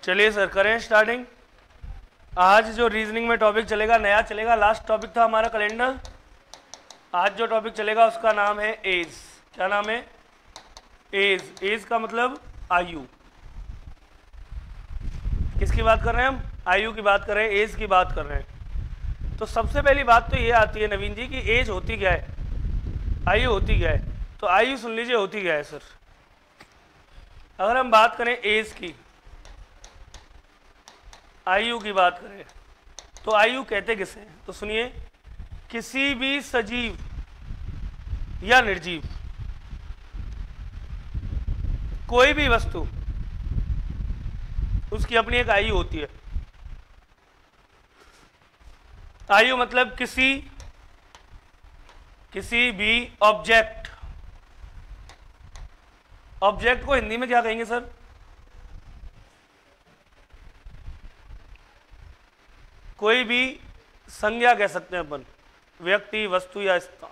चलिए सर करें स्टार्टिंग। आज जो रीजनिंग में टॉपिक चलेगा नया चलेगा, लास्ट टॉपिक था हमारा कैलेंडर। आज जो टॉपिक चलेगा उसका नाम है एज। क्या नाम है? एज। एज का मतलब आयु। किसकी बात कर रहे हैं हम? आयु की बात कर रहे हैं, एज की बात कर रहे हैं। तो सबसे पहली बात तो ये आती है नवीन जी कि एज होती क्या है, आयु होती क्या है। तो आयु सुन लीजिए होती क्या है सर। अगर हम बात करें एज की, आयु की बात करें तो आयु कहते किसे हैं? तो सुनिए, किसी भी सजीव या निर्जीव कोई भी वस्तु, उसकी अपनी एक आयु होती है। आयु मतलब किसी भी ऑब्जेक्ट। ऑब्जेक्ट को हिंदी में क्या कहेंगे सर? कोई भी संज्ञा कह सकते हैं अपन, व्यक्ति, वस्तु या स्थान।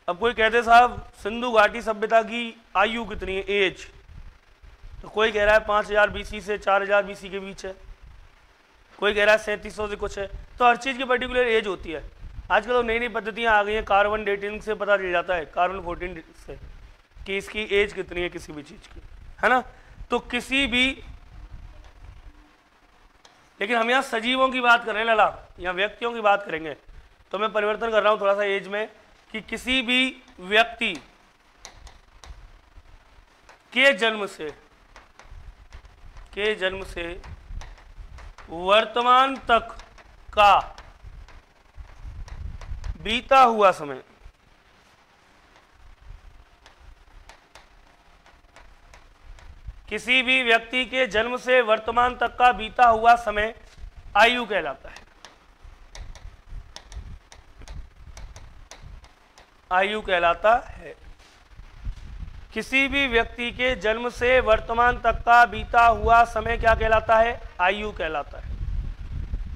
अब कोई कहते साहब सिंधु घाटी सभ्यता की आयु कितनी है, एज, तो कोई कह रहा है 5000 बीसी से 4000 बीसी के बीच है, कोई कह रहा है 3700 से कुछ है। तो हर चीज़ की पर्टिकुलर एज होती है। आजकल तो नई नई पद्धतियाँ आ गई हैं, कार्बन डेटिंग से पता चल जाता है, कार्बन 14 से, कि इसकी एज कितनी है किसी भी चीज़ की, है ना। तो किसी भी, लेकिन हम यहाँ सजीवों की बात कर रहे हैं लला, यहाँ व्यक्तियों की बात करेंगे। तो मैं परिवर्तन कर रहा हूँ थोड़ा सा एज में, कि किसी भी व्यक्ति के जन्म से वर्तमान तक का बीता हुआ समय, किसी भी व्यक्ति के जन्म से वर्तमान तक का बीता हुआ समय आयु कहलाता है। आयु कहलाता है। किसी भी व्यक्ति के जन्म से वर्तमान तक का बीता हुआ समय क्या कहलाता है? आयु कहलाता है।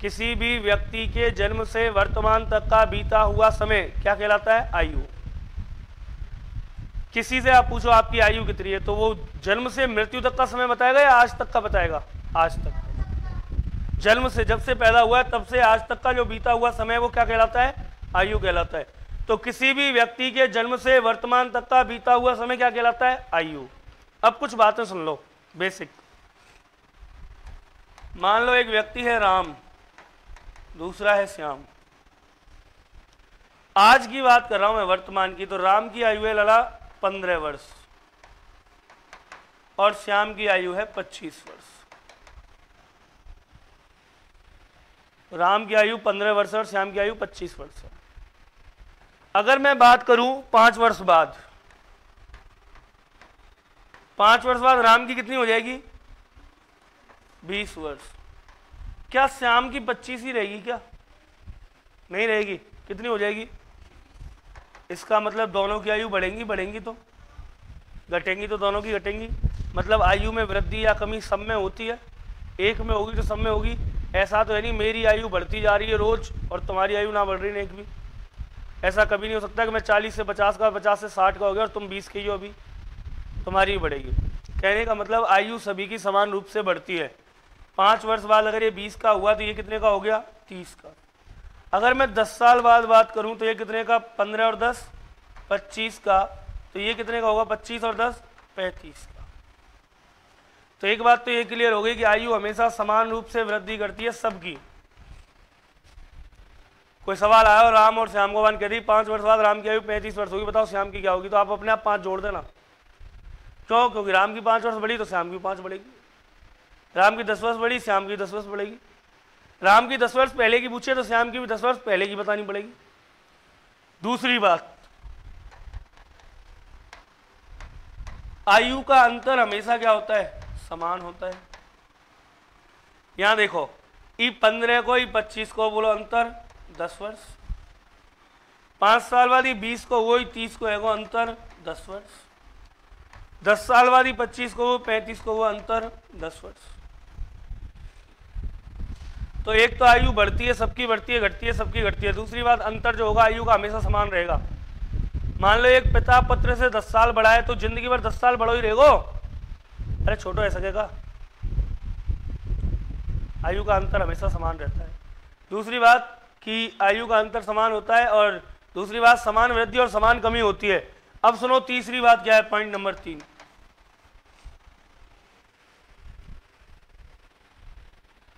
किसी भी व्यक्ति के जन्म से वर्तमान तक का बीता हुआ समय क्या कहलाता है? आयु। किसी से आप पूछो आपकी आयु कितनी है, तो वो जन्म से मृत्यु तक का समय बताएगा या आज तक का बताएगा? आज तक। जन्म से, जब से पैदा हुआ है तब से आज तक का जो बीता हुआ समय वो क्या कहलाता है? आयु कहलाता है। तो किसी भी व्यक्ति के जन्म से वर्तमान तक का बीता हुआ समय क्या कहलाता है? आयु। अब कुछ बातें सुन लो बेसिक। मान लो एक व्यक्ति है राम, दूसरा है श्याम। आज की बात कर रहा हूं मैं, वर्तमान की। तो राम की आयु है लला 15 वर्ष और श्याम की आयु है 25 वर्ष। राम की आयु 15 वर्ष और श्याम की आयु 25 वर्ष है। अगर मैं बात करूं 5 वर्ष बाद, 5 वर्ष बाद राम की कितनी हो जाएगी? 20 वर्ष। क्या श्याम की 25 ही रहेगी? क्या नहीं रहेगी? कितनी हो जाएगी? इसका मतलब दोनों की आयु बढ़ेंगी तो घटेंगी तो दोनों की घटेंगी। मतलब आयु में वृद्धि या कमी सब में होती है, एक में होगी तो सब में होगी। ऐसा तो है नहीं मेरी आयु बढ़ती जा रही है रोज और तुम्हारी आयु ना बढ़ रही है एक भी। ऐसा कभी नहीं हो सकता कि मैं 40 से 50 का, 50 से 60 का हो गया और तुम 20 के ही हो, अभी तुम्हारी भी बढ़ेगी। कहने का मतलब आयु सभी की समान रूप से बढ़ती है। 5 वर्ष बाद अगर ये 20 का हुआ तो ये कितने का हो गया? 30 का। अगर मैं 10 साल बाद बात करूं तो ये कितने का? 15 और 10 25 का। तो ये कितने का होगा? 25 और 10 35 का। तो एक बात तो ये क्लियर हो गई कि आयु हमेशा समान रूप से वृद्धि करती है सबकी। कोई सवाल आया और राम और श्याम को वन कह दी 5 वर्ष बाद राम की आयु 35 वर्ष होगी, बताओ श्याम की क्या होगी? तो आप अपने आप 5 जोड़ देना। क्यों? क्योंकि राम की 5 वर्ष बढ़ी तो श्याम की 5 बढ़ेगी। राम की 10 वर्ष बढ़ी, श्याम की 10 वर्ष बढ़ेगी। राम की 10 वर्ष पहले की पूछे तो श्याम की भी 10 वर्ष पहले की बतानी पड़ेगी। दूसरी बात, आयु का अंतर हमेशा क्या होता है? समान होता है। यहां देखो, E15 को E25 को बोलो अंतर 10 वर्ष। 5 साल बाद E20 को वो E30 को है वो अंतर 10 वर्ष। 10 साल बाद E25 को वो 35 को वो अंतर 10 वर्ष। तो एक तो आयु बढ़ती है सबकी, बढ़ती है, घटती है सबकी, घटती है। दूसरी बात, अंतर जो होगा आयु का हमेशा समान रहेगा। मान लो एक पिता पुत्र से 10 साल बड़ा है तो जिंदगी भर 10 साल बड़ो ही रहेगो। अरे छोटो ऐसा क्या? आयु का अंतर हमेशा समान रहता है। दूसरी बात कि आयु का अंतर समान होता है, और दूसरी बात समान वृद्धि और समान कमी होती है। अब सुनो तीसरी बात क्या है, पॉइंट नंबर 3।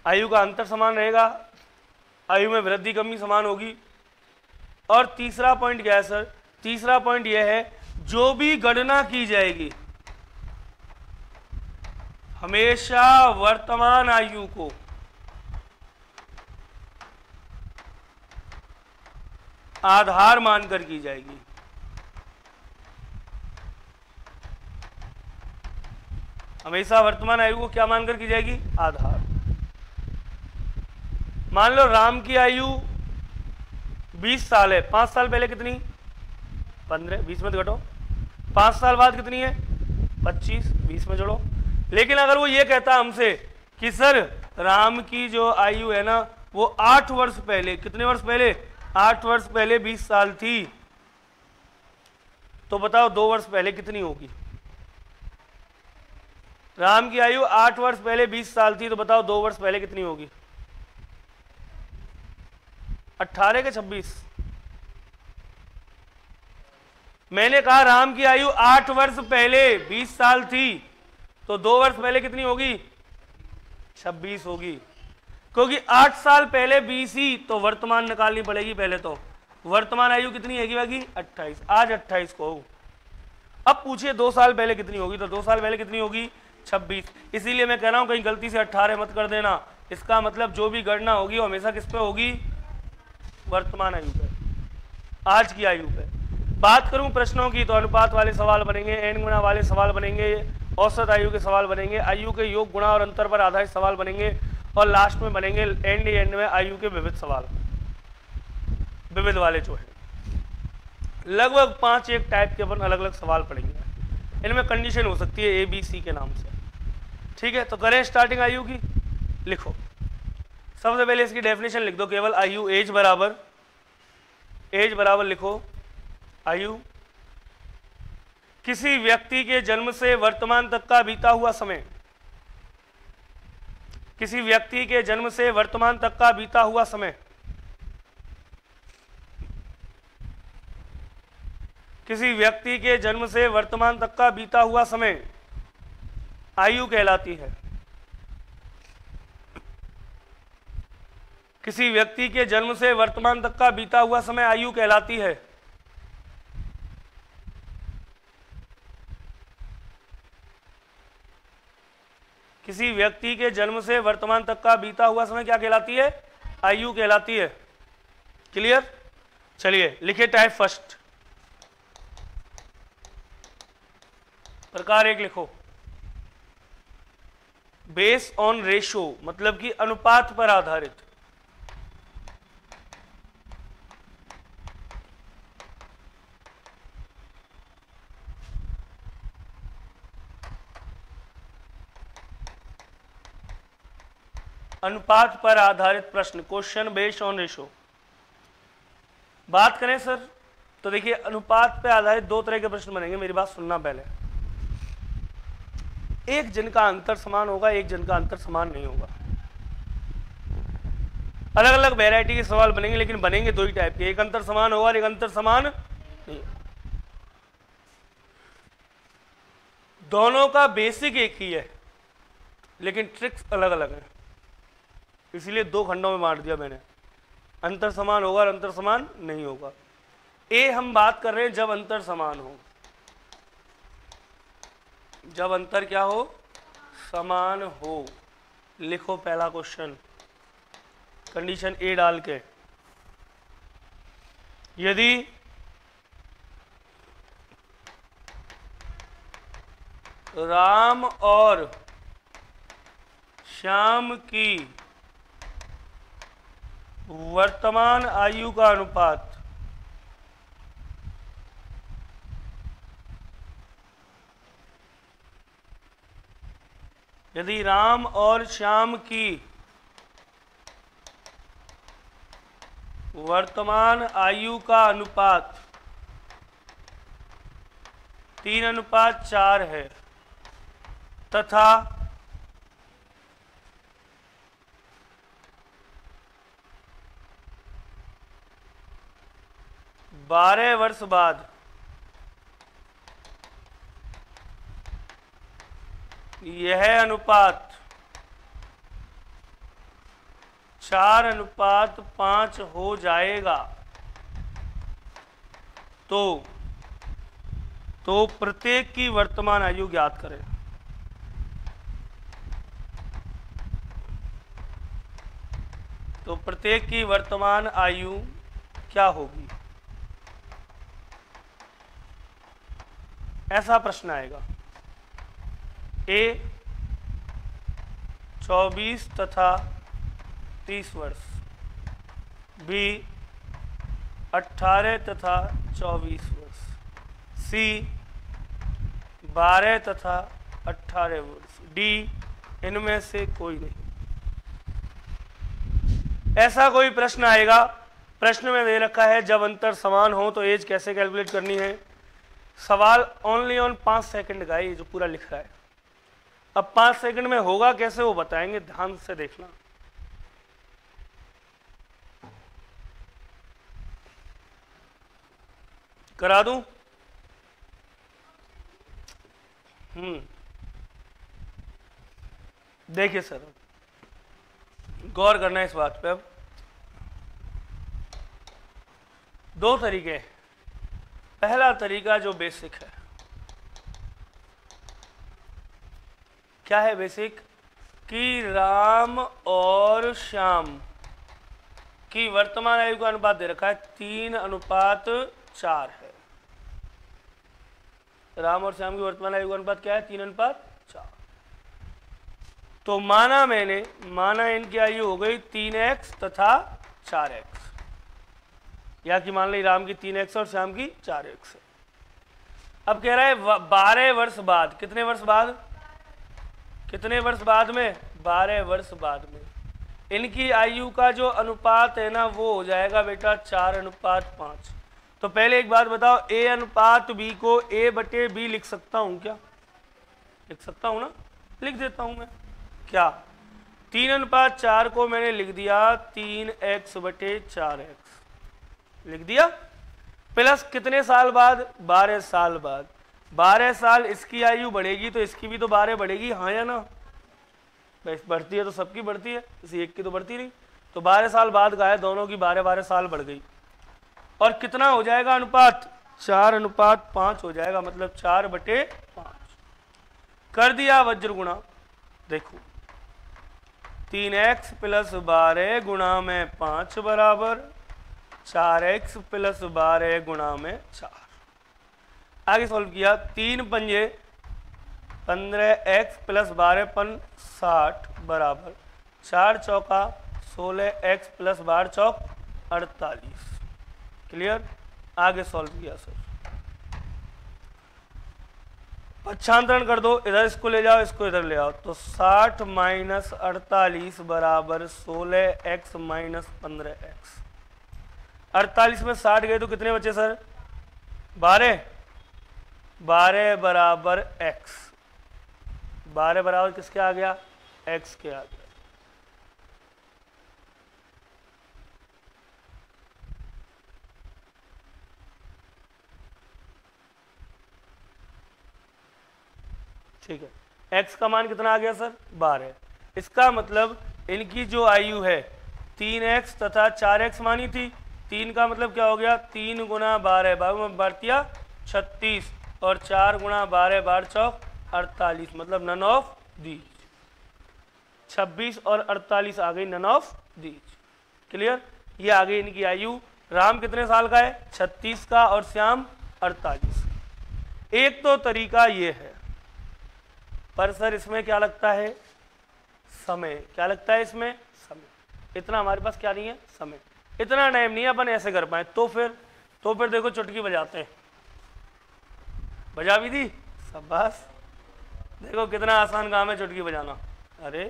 आयु का अंतर समान रहेगा, आयु में वृद्धि कमी समान होगी। और तीसरा पॉइंट क्या है सर? तीसरा पॉइंट यह है, जो भी गणना की जाएगी हमेशा वर्तमान आयु को आधार मानकर की जाएगी। हमेशा वर्तमान आयु को क्या मानकर की जाएगी? आधार। मान लो राम की आयु 20 साल है, 5 साल पहले कितनी? 15, 20 में तो घटो। 5 साल बाद कितनी है? 25, 20 में जोड़ो। लेकिन अगर वो ये कहता हमसे कि सर राम की जो आयु है ना वो 8 वर्ष पहले, कितने वर्ष पहले? 8 वर्ष पहले 20 साल थी, तो बताओ 2 वर्ष पहले कितनी होगी? राम की आयु 8 वर्ष पहले 20 साल थी, तो बताओ 2 वर्ष पहले कितनी होगी? 18 के 26। मैंने कहा राम की आयु 8 वर्ष पहले 20 साल थी, तो 2 वर्ष पहले कितनी होगी? 26 होगी, क्योंकि 8 साल पहले 20 ही, तो वर्तमान निकालनी पड़ेगी पहले। तो वर्तमान आयु कितनी है बाकी? 28। आज 28 को। अब पूछिए 2 साल पहले कितनी होगी? तो 2 साल पहले कितनी होगी? 26। इसीलिए मैं कह रहा हूं कहीं गलती से 18 मत कर देना। इसका मतलब जो भी गणना होगी वो हमेशा किस पे होगी? वर्तमान आयु पे, आज की आयु पे। बात करूं प्रश्नों की तो अनुपात वाले सवाल बनेंगे, एन गुणा वाले सवाल बनेंगे, औसत आयु के सवाल बनेंगे, आयु के योग गुणा और अंतर पर आधारित सवाल बनेंगे, और लास्ट में बनेंगे एंड में आयु के विविध सवाल, विविध वाले जो है लगभग 5 एक टाइप के अपन अलग अलग सवाल पढ़ेंगे। इनमें कंडीशन हो सकती है ABC के नाम से। ठीक है, तो करें स्टार्टिंग आयु की। लिखो, सबसे पहले इसकी डेफिनेशन लिख दो केवल। आयु एज बराबर लिखो, आयु किसी व्यक्ति के जन्म से वर्तमान तक का बीता हुआ समय। किसी व्यक्ति के जन्म से वर्तमान तक का बीता हुआ समय। किसी व्यक्ति के जन्म से वर्तमान तक का बीता हुआ समय आयु कहलाती है। किसी व्यक्ति के जन्म से वर्तमान तक का बीता हुआ समय आयु कहलाती है। किसी व्यक्ति के जन्म से वर्तमान तक का बीता हुआ समय क्या कहलाती है? आयु कहलाती है। क्लियर? चलिए लिखिए टाइप फर्स्ट। प्रकार 1 लिखो, बेस ऑन रेशो, मतलब कि अनुपात पर आधारित। अनुपात पर आधारित प्रश्न, क्वेश्चन बेस्ड ऑन रेशो। बात करें सर तो देखिए अनुपात पर आधारित 2 तरह के प्रश्न बनेंगे। मेरी बात सुनना पहले। एक जिनका अंतर समान होगा, एक जिनका अंतर समान नहीं होगा। अलग अलग वैरायटी के सवाल बनेंगे, लेकिन बनेंगे 2 ही टाइप के, एक अंतर समान होगा और एक अंतर समान नहीं। दोनों का बेसिक एक ही है, लेकिन ट्रिक्स अलग अलग है। इसलिए 2 खंडों में बांट दिया मैंने, अंतर समान होगा और अंतर समान नहीं होगा। ए हम बात कर रहे हैं जब अंतर समान हो, जब अंतर क्या हो? समान हो। लिखो पहला क्वेश्चन, कंडीशन ए डाल के, यदि राम और श्याम की वर्तमान आयु का अनुपात यदि राम और श्याम की वर्तमान आयु का अनुपात 3:4 है तथा 12 वर्ष बाद यह अनुपात 4:5 हो जाएगा तो प्रत्येक की वर्तमान आयु ज्ञात करें। तो प्रत्येक की वर्तमान आयु क्या होगी, ऐसा प्रश्न आएगा। ए 24 तथा 30 वर्ष, बी 18 तथा 24 वर्ष, सी 12 तथा 18 वर्ष, डी इनमें से कोई नहीं। ऐसा कोई प्रश्न आएगा, प्रश्न में दे रखा है जब अंतर समान हो तो एज कैसे कैलकुलेट करनी है। सवाल ओनली ऑन 5 सेकंड का है, ये जो पूरा लिख रहा है। अब 5 सेकंड में होगा कैसे वो बताएंगे, ध्यान से देखना। करा दूं? देखिए सर, गौर करना है इस बात पे। अब 2 तरीके हैं। पहला तरीका जो बेसिक है, क्या है बेसिक, कि राम और श्याम की वर्तमान आयु का अनुपात दे रखा है 3:4 है। राम और श्याम की वर्तमान आयु का अनुपात क्या है, 3:4। तो माना इनकी आयु हो गई 3x तथा 4x, या कि मान ली राम की 3x और श्याम की 4x है। अब कह रहा है 12 वर्ष बाद, कितने वर्ष बाद, कितने वर्ष बाद में, 12 वर्ष बाद में इनकी आयु का जो अनुपात है ना वो हो जाएगा बेटा 4:5। तो पहले एक बात बताओ, a अनुपात b को a/b लिख सकता हूं क्या, लिख सकता हूं ना, लिख देता हूं मैं। क्या 3:4 को मैंने लिख दिया 3x/4x, लिख दिया, प्लस कितने साल बाद, 12 साल बाद। 12 साल इसकी आयु बढ़ेगी तो इसकी भी तो 12 बढ़ेगी, हाँ या ना, बढ़ती है तो सबकी बढ़ती है, किसी एक की तो बढ़ती नहीं। तो 12 साल बाद का है, दोनों की 12-12 साल बढ़ गई। और कितना हो जाएगा अनुपात, 4:5 हो जाएगा, मतलब 4/5 कर दिया वज्र गुणा। देखो 3x + 12 गुणा में 5 बराबर 4x + 12 गुणा में 4। आगे सॉल्व किया, 3 पंजे 15x + 12 पन 60 बराबर 4 चौका 16x + 12 चौक 48। क्लियर? आगे सॉल्व किया सर, पक्षांतरण कर दो, इधर इसको ले जाओ, इसको इधर ले आओ, तो 60 - 48 बराबर 16x - 15x। 48 में 60 गए तो कितने बचे सर, 12। 12 बराबर x, 12 बराबर किसके आ गया, x के आ गया। ठीक है, x का मान कितना आ गया सर, 12। इसका मतलब इनकी जो आयु है 3x तथा 4x मानी थी, 3 का मतलब क्या हो गया, 3 × 12 12 बढ़तिया 36 और 4 × 12 12 चौक 48, मतलब नन ऑफ दीज। 26 और 48 आ गई नन ऑफ दीज। क्लियर? ये आ गई इनकी आयु। राम कितने साल का है, 36 का, और श्याम 48। एक तो तरीका ये है, पर सर इसमें क्या लगता है, समय। क्या लगता है इसमें, समय। इतना हमारे पास क्या नहीं है, समय, इतना टाइम नहीं है अपन ऐसे कर पाए। तो फिर देखो चुटकी बजाते हैं, बजा भी दी, शाबाश। देखो कितना आसान काम है चुटकी बजाना। अरे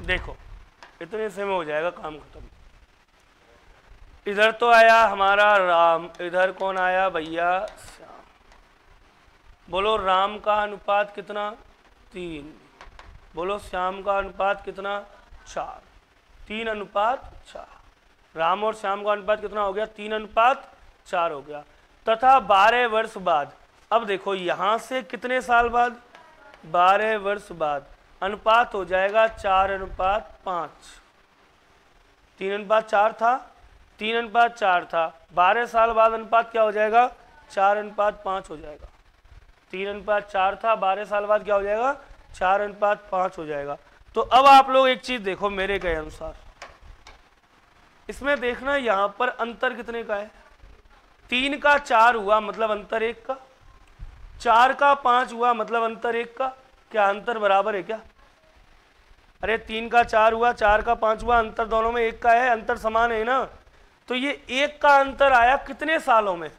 देखो इतने से में हो जाएगा काम खत्म। इधर तो आया हमारा राम, इधर कौन आया भैया, श्याम। बोलो राम का अनुपात कितना, 3। बोलो श्याम का अनुपात कितना, 4, 3:4। राम और श्याम का अनुपात कितना हो गया? 3:4 हो गया। तथा 12 वर्ष बाद, अब देखो यहां से कितने साल बाद? 12 वर्ष बाद अनुपात हो जाएगा 4:5। 3:4 था, 3:4 था, 12 साल बाद अनुपात क्या हो जाएगा? 4:5 हो जाएगा। 3:4 था, 12 साल बाद क्या हो जाएगा? 4:5 हो जाएगा। तो अब आप लोग एक चीज देखो मेरे कहे अनुसार, इसमें देखना यहां पर अंतर कितने का है? 3 का 4 हुआ मतलब अंतर 1 का, 4 का 5 हुआ मतलब अंतर 1 का। क्या अंतर बराबर है क्या? अरे 3 का 4 हुआ, 4 का 5 हुआ, अंतर दोनों में 1 का है, अंतर समान है ना। तो ये 1 का अंतर आया कितने सालों में?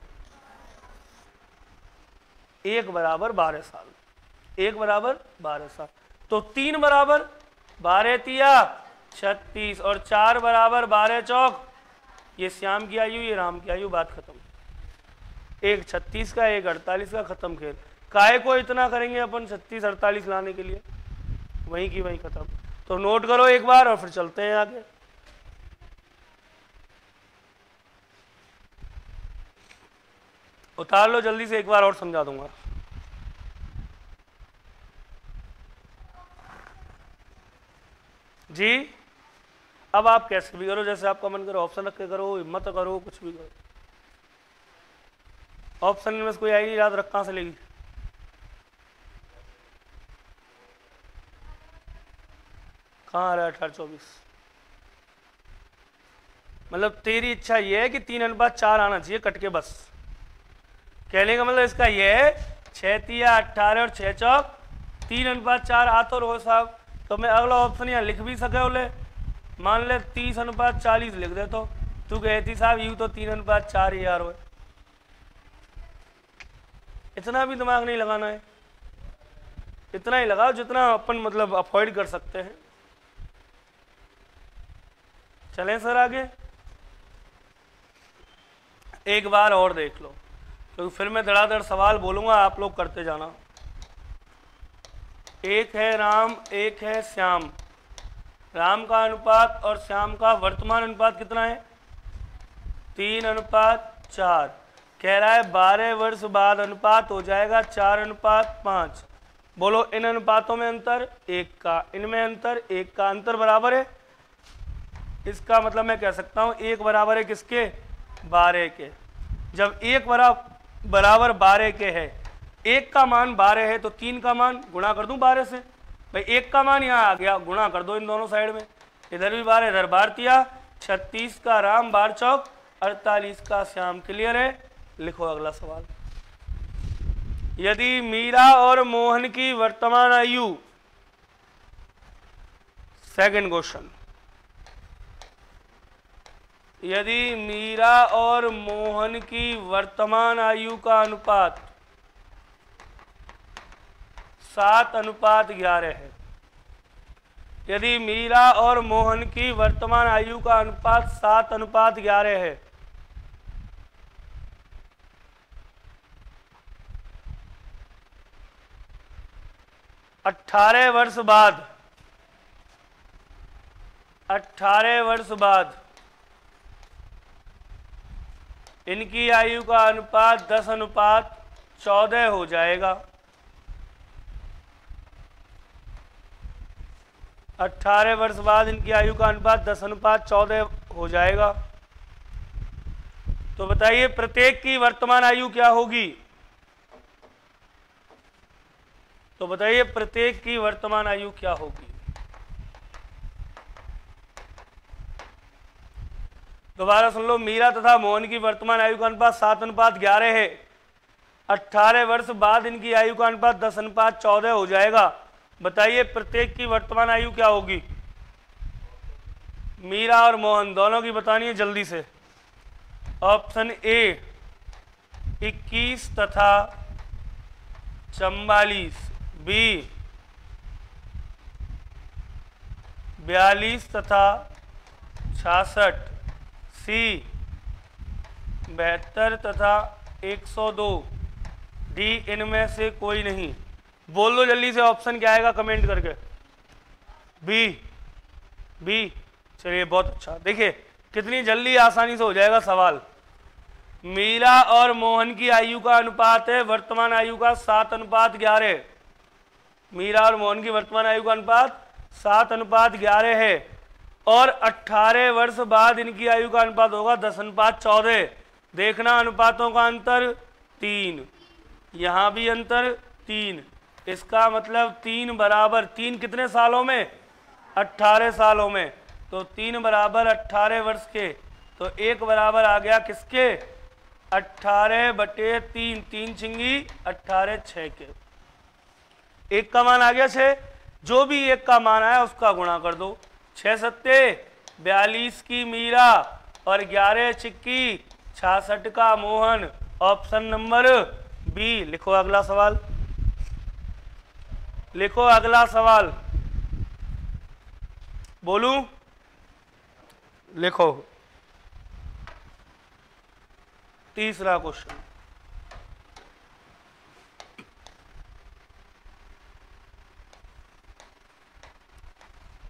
1 बराबर 12 साल, 1 बराबर 12 साल। तो 3 बराबर 12 तिया 36 और 4 बराबर 12 चौक, ये श्याम की आयु, ये राम की आयु, बात खत्म। एक 36 का, एक 48 का, खत्म खेल। काहे को इतना करेंगे अपन 36 48 लाने के लिए? वहीं की वहीं खत्म। तो नोट करो एक बार और फिर चलते हैं आगे। उतार लो जल्दी से, एक बार और समझा दूंगा। जी अब आप कैसे भी करो, जैसे आपका मन करो, ऑप्शन रख के करो, हिम्मत करो, कुछ भी करो। ऑप्शन में से कोई आई नहीं, याद रख कहां से लेगी? कहाँ आ रहा है 18-24? मतलब तेरी इच्छा ये है कि 3:4 आना चाहिए कट के, बस कहने का मतलब इसका ये है 6 तिया 18 और 6 चौक 3:4 आ तो रहो साहब। तो मैं अगला ऑप्शन यहाँ लिख भी सके बोले, मान ले 30:40 लिख दे। तो तू कहती साहब यूं तो 3:4 ही यार हो। इतना भी दिमाग नहीं लगाना है, इतना ही लगाओ जितना अपन मतलब अवॉइड कर सकते हैं। चलें सर आगे, एक बार और देख लो, क्योंकि फिर मैं धड़ाधड़ सवाल बोलूंगा, आप लोग करते जाना। एक है राम, एक है श्याम। राम का अनुपात और श्याम का वर्तमान अनुपात कितना है? 3:4। कह रहा है 12 वर्ष बाद अनुपात हो जाएगा 4:5। बोलो इन अनुपातों में अंतर 1 का, इनमें अंतर 1 का, अंतर बराबर है। इसका मतलब मैं कह सकता हूं 1 बराबर है किसके? 12 के। जब 1 बराबर 12 के है, 1 का मान 12 है तो 3 का मान गुणा कर दूं 12 से। भाई 1 का मान यहाँ आ गया, गुणा कर दो इन दोनों साइड में, इधर भी 12 इधर 12 तिया 36 का राम, 12 चौक 48 का श्याम। क्लियर है? लिखो अगला सवाल। यदि मीरा और मोहन की वर्तमान आयु, सेकंड क्वेश्चन, यदि मीरा और मोहन की वर्तमान आयु का अनुपात 7:11 है, यदि मीरा और मोहन की वर्तमान आयु का अनुपात 7:11 है, अठारह वर्ष बाद इनकी आयु का अनुपात 10:14 हो जाएगा। 18 वर्ष बाद इनकी आयु का अनुपात 10:14 हो जाएगा। तो बताइए प्रत्येक की वर्तमान आयु क्या होगी? तो बताइए प्रत्येक की वर्तमान आयु क्या होगी? दोबारा सुन लो, मीरा तथा मोहन की वर्तमान आयु का अनुपात 7:11 है। 18 वर्ष बाद इनकी आयु का अनुपात 10:14 हो जाएगा। बताइए प्रत्येक की वर्तमान आयु क्या होगी? मीरा और मोहन दोनों की बतानी है जल्दी से। ऑप्शन ए 21 तथा 44, बी 42 तथा 66, सी 72 तथा 102, डी इनमें से कोई नहीं। बोल दो जल्दी से ऑप्शन क्या आएगा कमेंट करके। B B. चलिए बहुत अच्छा, देखिए कितनी जल्दी आसानी से हो जाएगा सवाल। मीरा और मोहन की आयु का अनुपात है वर्तमान आयु का 7:11। मीरा और मोहन की वर्तमान आयु का अनुपात 7:11 है और 18 वर्ष बाद इनकी आयु का अनुपात होगा 10:14। देखना अनुपातों का अंतर 3, यहाँ भी अंतर 3, इसका मतलब 3 बराबर 3 कितने सालों में? 18 सालों में। तो 3 बराबर 18 वर्ष के, तो 1 बराबर आ गया किसके? 18/3, 3 छिंगी 18 6 के। 1 का मान आ गया 6, जो भी 1 का मान आया उसका गुणा कर दो। 6 सत्ते 42 की मीरा और 11 छिक्की 66 का मोहन। Option number B. लिखो अगला सवाल, लिखो अगला सवाल, बोलूं? लिखो तीसरा क्वेश्चन।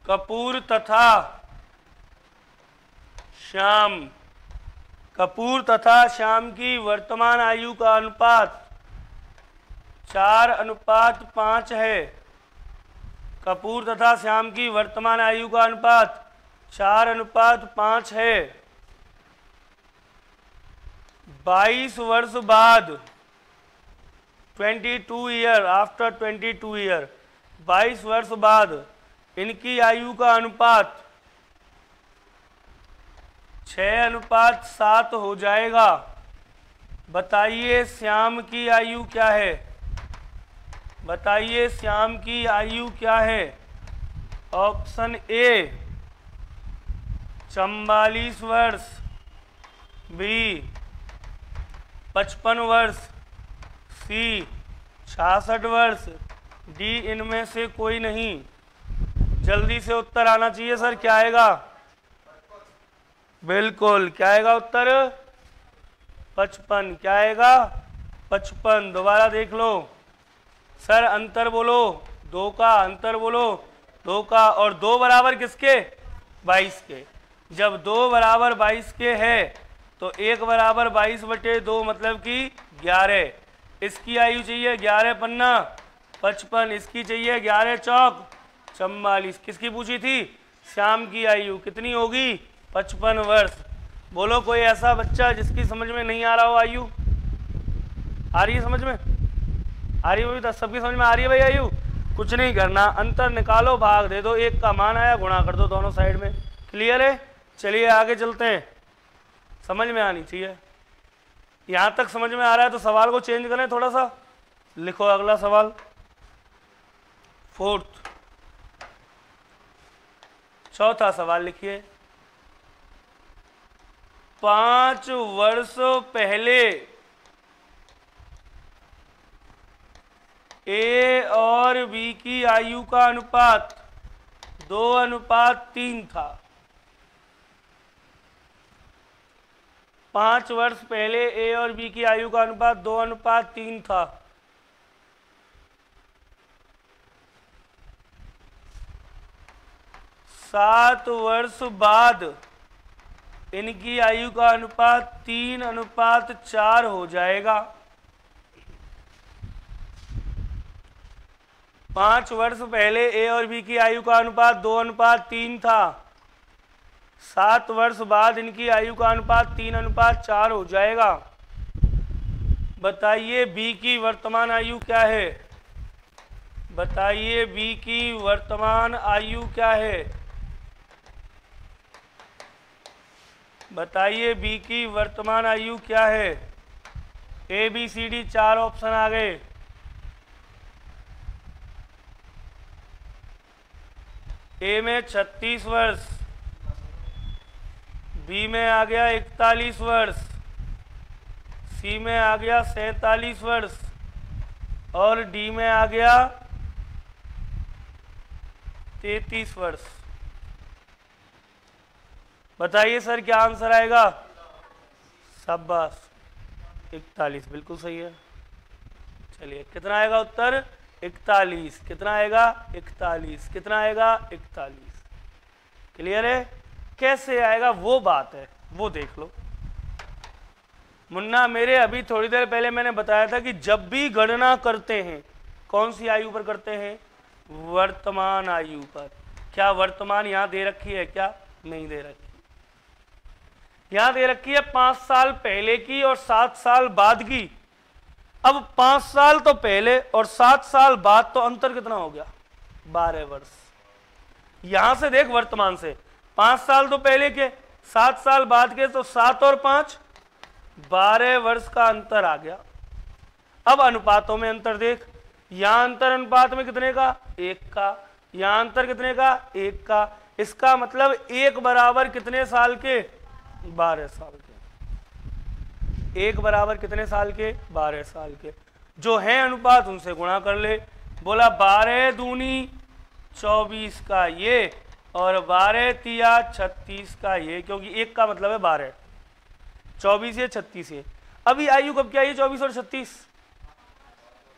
कपूर तथा श्याम, कपूर तथा श्याम की वर्तमान आयु का अनुपात 4:5 है। कपूर तथा श्याम की वर्तमान आयु का अनुपात 4:5 है। 22 वर्ष बाद, 22 ईयर आफ्टर 22 ईयर, 22 वर्ष बाद इनकी आयु का अनुपात 6:7 हो जाएगा। बताइए श्याम की आयु क्या है? बताइए श्याम की आयु क्या है? ऑप्शन ए 44 वर्ष, बी 55 वर्ष, सी 66 वर्ष, डी इनमें से कोई नहीं। जल्दी से उत्तर आना चाहिए सर, क्या आएगा? बिल्कुल, क्या आएगा उत्तर? 55। क्या आएगा? 55। दोबारा देख लो सर, अंतर बोलो 2 का, अंतर बोलो 2 का, और 2 बराबर किसके? 22 के। जब 2 बराबर 22 के है तो 1 बराबर 22/2 मतलब कि 11। इसकी आयु चाहिए 11 पन्ना 55, इसकी चाहिए 11 चौक 44। किसकी पूछी थी? श्याम की आयु कितनी होगी? 55 वर्ष। बोलो कोई ऐसा बच्चा जिसकी समझ में नहीं आ रहा हो आयु? आ रही है समझ में? आ रही है? सबकी समझ में आ रही है भाई आयु? कुछ नहीं करना, अंतर निकालो, भाग दे दो, 1 का मान आया गुणा कर दो दोनों साइड में। क्लियर है? चलिए आगे चलते हैं, समझ में आनी चाहिए। यहां तक समझ में आ रहा है तो सवाल को चेंज करें थोड़ा सा। लिखो अगला सवाल, 4th, चौथा सवाल लिखिए। 5 वर्ष पहले ए और बी की आयु का अनुपात 2:3 था। 5 वर्ष पहले ए और बी की आयु का अनुपात 2:3 था। सात वर्ष बाद इनकी आयु का अनुपात 3:4 हो जाएगा। 5 वर्ष पहले ए और बी की आयु का अनुपात 2:3 था। 7 वर्ष बाद इनकी आयु का अनुपात 3:4 हो जाएगा। बताइए बी की वर्तमान आयु क्या है? बताइए बी की वर्तमान आयु क्या है? बताइए बी की वर्तमान आयु क्या है? A B C D 4 option आ गए। ए में 36 वर्ष, बी में आ गया 41 वर्ष, सी में आ गया 47 वर्ष और डी में आ गया 33 वर्ष। बताइए सर क्या आंसर आएगा? शाबाश, 41, बिल्कुल सही है। चलिए कितना आएगा उत्तर? 41। कितना आएगा? 41। कितना आएगा? 41। क्लियर है? कैसे आएगा वो बात है, वो देख लो। मुन्ना मेरे, अभी थोड़ी देर पहले मैंने बताया था कि जब भी गणना करते हैं कौन सी आयु पर करते हैं? वर्तमान आयु पर। क्या वर्तमान यहां दे रखी है? क्या नहीं दे रखी? यहां दे रखी है 5 साल पहले की और 7 साल बाद की। अब 5 साल तो पहले और 7 साल बाद, तो अंतर कितना हो गया? 12 वर्ष। यहां से देख, वर्तमान से 5 साल तो पहले के, 7 साल बाद के, तो 7 और 5 12 वर्ष का अंतर आ गया। अब अनुपातों में अंतर देख, यहां अंतर अनुपात में कितने का? 1 का। यहां अंतर कितने का? 1 का। इसका मतलब 1 बराबर कितने साल के? 12 साल के। 1 बराबर कितने साल के? 12 साल के। जो है अनुपात उनसे गुणा कर ले। बोला 12 दूनी 24 का ये, और 12 तिया 36 का ये, क्योंकि 1 का मतलब है 12, 24 ये 36 है। अभी आयु कब क्या है? 24 और 36।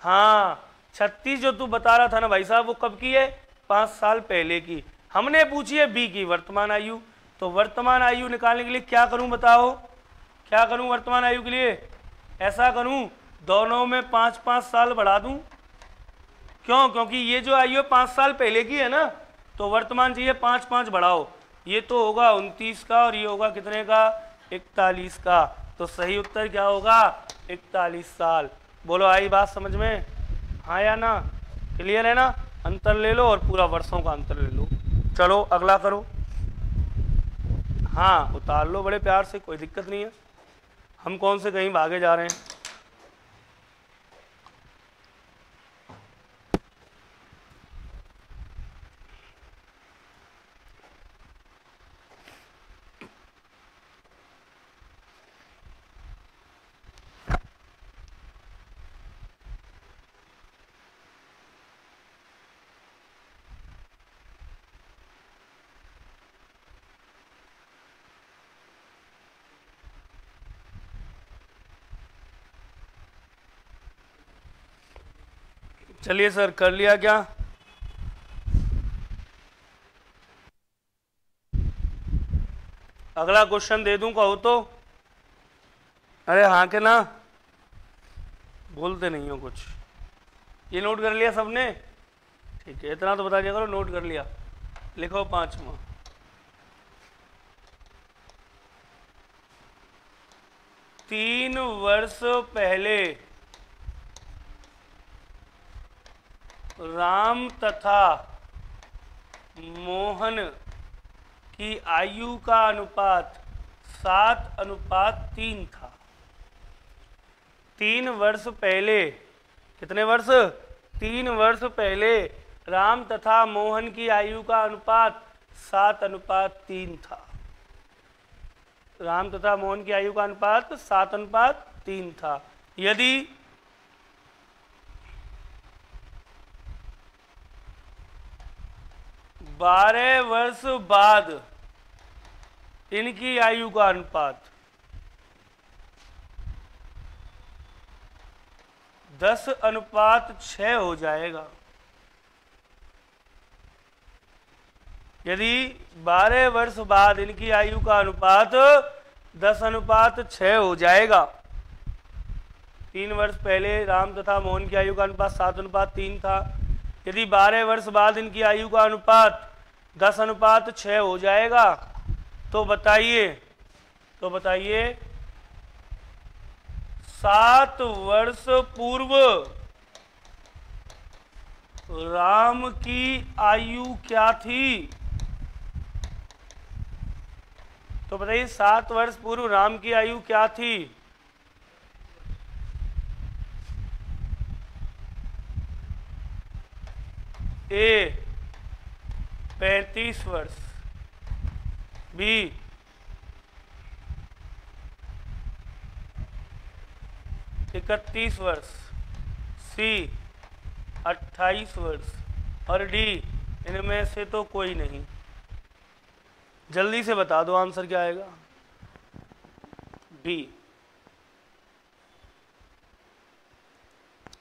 हाँ, 36 जो तू बता रहा था ना भाई साहब, वो कब की है? 5 साल पहले की। हमने पूछी है बी की वर्तमान आयु। तो वर्तमान आयु निकालने के लिए क्या करूं बताओ? क्या करूं वर्तमान आयु के लिए? ऐसा करूं, दोनों में 5-5 साल बढ़ा दूं। क्यों? क्योंकि ये जो आयु 5 साल पहले की है ना, तो वर्तमान चाहिए 5-5 बढ़ाओ। ये तो होगा 29 का और ये होगा कितने का? 41 का। तो सही उत्तर क्या होगा? 41 साल। बोलो आई बात समझ में? हाँ या ना? क्लियर है ना? अंतर ले लो और पूरा वर्षों का अंतर ले लो। चलो अगला करो। हाँ उतार लो बड़े प्यार से, कोई दिक्कत नहीं है। हम कौन से कहीं भागे जा रहे हैं। चलिए सर, कर लिया क्या? अगला क्वेश्चन दे दूं कहो तो? अरे हाँ के ना, बोलते नहीं हो कुछ। ये नोट कर लिया सबने? ठीक है, इतना तो बता दिया करो, नोट कर लिया। लिखो 5वां। तीन वर्ष पहले राम तथा मोहन की आयु का अनुपात 7:3 था। 3 वर्ष पहले, कितने वर्ष? 3 वर्ष पहले राम तथा मोहन की आयु का अनुपात 7:3 था। राम तथा मोहन की आयु का अनुपात 7:3 था। यदि 12 वर्ष बाद इनकी आयु का अनुपात 10:6 हो जाएगा। यदि 12 वर्ष बाद इनकी आयु का अनुपात 10:6 हो जाएगा। 3 वर्ष पहले राम तथा मोहन की आयु का अनुपात 7:3 था। यदि 12 वर्ष बाद इनकी आयु का अनुपात 10:6 हो जाएगा, तो बताइए 7 वर्ष पूर्व राम की आयु क्या थी? तो बताइए 7 वर्ष पूर्व राम की आयु क्या थी? ए 35 वर्ष, बी 31 वर्ष, सी 28 वर्ष और डी इनमें से तो कोई नहीं। जल्दी से बता दो आंसर क्या आएगा? बी।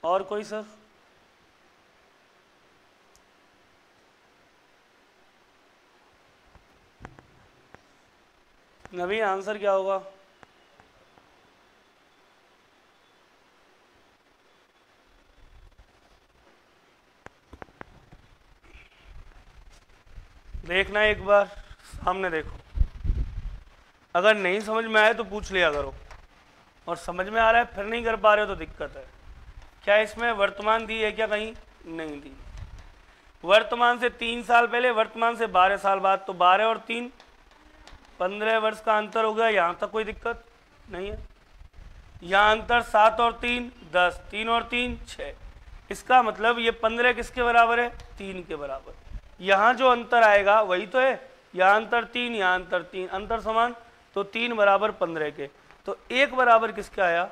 और कोई सर? नवीन आंसर क्या होगा? देखना एक बार सामने देखो, अगर नहीं समझ में आए तो पूछ लिया करो, और समझ में आ रहा है फिर नहीं कर पा रहे हो तो दिक्कत है। क्या इसमें वर्तमान दी है क्या? कहीं नहीं दी। वर्तमान से 3 साल पहले, वर्तमान से 12 साल बाद, तो 12 और 3 15 वर्ष का अंतर हो गया, यहां तक कोई दिक्कत नहीं है। यहाँ अंतर 7 और 3 10, 3 और 3 6, इसका मतलब ये 15 किसके बराबर है? 3 के बराबर। यहाँ जो अंतर आएगा वही तो है, यहाँ अंतर 3, यहाँ अंतर 3, अंतर समान, तो 3 बराबर 15 के, तो 1 बराबर किसके आया?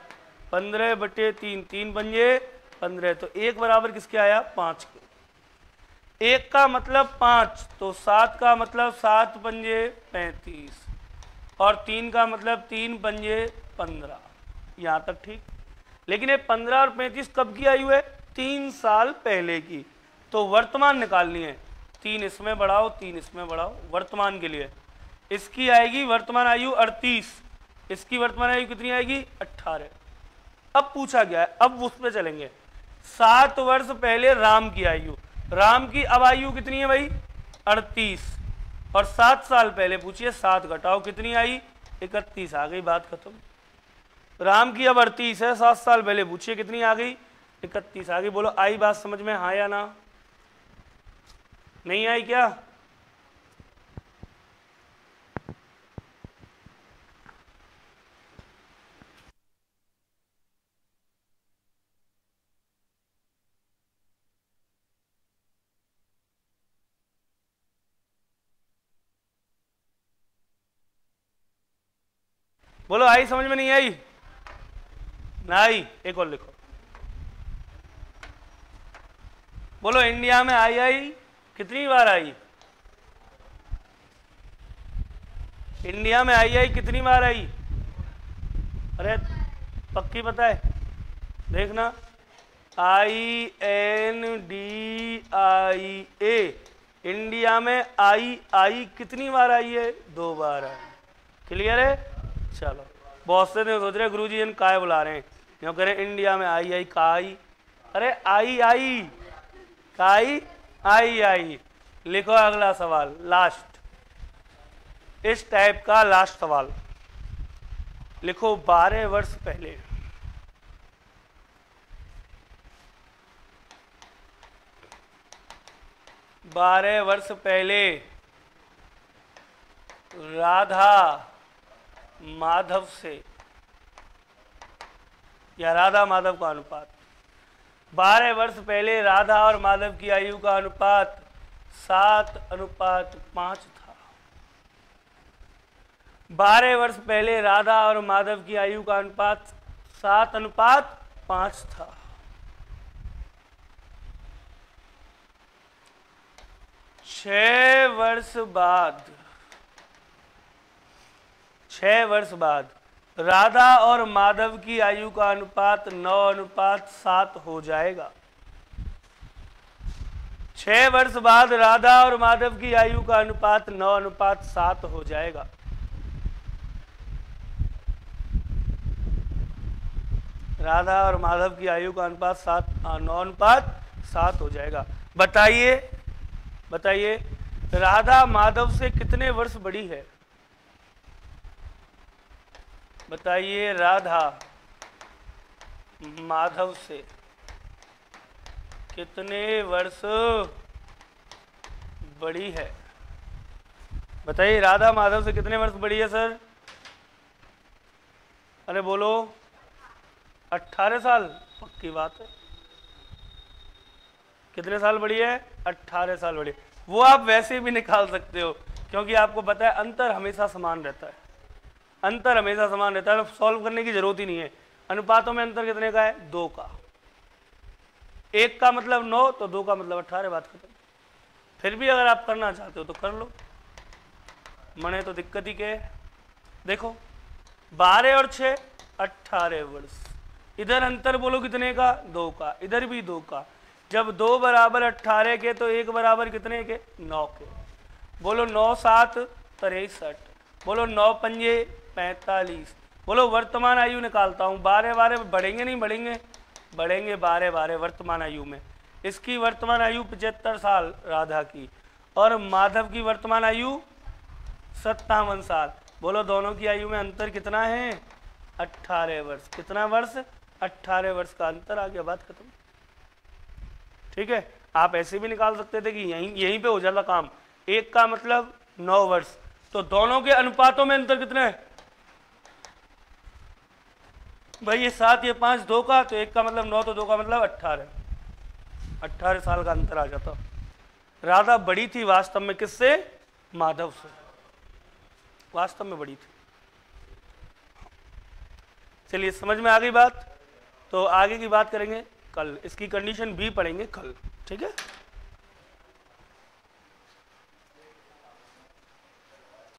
15 बटे 3, 3 पंजे 15, तो 1 बराबर किसके आया? 5 के। 1 का मतलब 5, तो 7 का मतलब 7 पंजे 35, और 3 का मतलब 3 पंजे 15, यहाँ तक ठीक। लेकिन ये 15 और 35 कब की आयु है? 3 साल पहले की। तो वर्तमान निकालनी है, 3 इसमें बढ़ाओ 3 इसमें बढ़ाओ, वर्तमान के लिए इसकी आएगी वर्तमान आयु 38, इसकी वर्तमान आयु कितनी आएगी? 18। अब पूछा गया है, अब उस पर चलेंगे। 7 वर्ष पहले राम की आयु, राम की अब आयु कितनी है भाई? 38, और 7 साल पहले पूछिए, 7 घटाओ कितनी आई? 31, आ गई बात खत्म। राम की अब 38 है, 7 साल पहले पूछिए कितनी आ गई? 31 आ गई। बोलो आई बात समझ में? हाँ या ना? नहीं आई क्या? बोलो आई समझ में? नहीं आई? ना आई? एक और लिखो। बोलो इंडिया में आई कितनी बार आई? इंडिया में आई कितनी बार आई? अरे पक्की पता है? देखना, INDIA, इंडिया में आई कितनी बार आई है? 2 बार आई। क्लियर है? चलो, बहुत से सोच रहे गुरुजी इन काय बुला रहे हैं, क्यों कह रहे इंडिया में आई काई? अरे आई काई आई। लिखो अगला सवाल, लास्ट, इस टाइप का लास्ट सवाल लिखो। 12 वर्ष पहले, 12 वर्ष पहले राधा माधव से, या राधा माधव का अनुपात, 12 वर्ष पहले राधा और माधव की आयु का अनुपात 7:5 था। 12 वर्ष पहले राधा और माधव की आयु का अनुपात 7:5 था। 6 वर्ष बाद, 6 वर्ष बाद राधा और माधव की आयु का अनुपात 9:7 हो जाएगा। 6 वर्ष बाद राधा और माधव की आयु का अनुपात 9:7 हो जाएगा। राधा और माधव की आयु का अनुपात 9:7 हो जाएगा। बताइए राधा माधव से कितने वर्ष बड़ी है? बताइए राधा माधव से कितने वर्ष बड़ी है? बताइए राधा माधव से कितने वर्ष बड़ी है सर? अरे बोलो 18 साल। पक्की बात है। कितने साल बड़ी है? 18 साल बड़ी। वो आप वैसे भी निकाल सकते हो, क्योंकि आपको पता है अंतर हमेशा समान रहता है। अंतर हमेशा समान रहता है, सॉल्व करने की जरूरत ही नहीं है। अनुपातों में अंतर कितने का है? 2 का। 1 का मतलब 9, तो 2 का मतलब 18, बात खत्म। फिर भी अगर आप करना चाहते हो तो कर लो, मने तो दिक्कत ही क्या है। देखो 12 और 6 18 वर्ष। इधर अंतर बोलो कितने का? 2 का। इधर भी 2 का। जब 2 बराबर 18 के तो 1 बराबर कितने के? 9 के। बोलो 9 7 63, बोलो 9 पंजे 45। बोलो वर्तमान आयु निकालता हूँ, 12 बढ़ेंगे नहीं बढ़ेंगे, बढ़ेंगे 12 वर्तमान आयु में। इसकी वर्तमान आयु 75 साल राधा की, और माधव की वर्तमान आयु 57 साल। बोलो दोनों की आयु में अंतर कितना है? 18 वर्ष। कितना वर्ष? 18 वर्ष का अंतर आ गया, बात खत्म। ठीक है, आप ऐसे भी निकाल सकते थे कि यहीं पे हो जाता काम। एक का मतलब 9 वर्ष, तो दोनों के अनुपातों में अंतर कितना है भाई? ये 7 ये 5 2 का, तो एक का मतलब 9 तो 2 का मतलब 18 साल का अंतर आ जाता। राधा बड़ी थी वास्तव में किससे? माधव से, वास्तव में बड़ी थी। चलिए समझ में आ गई बात। तो आगे की बात करेंगे कल, इसकी कंडीशन भी पढ़ेंगे कल, ठीक है।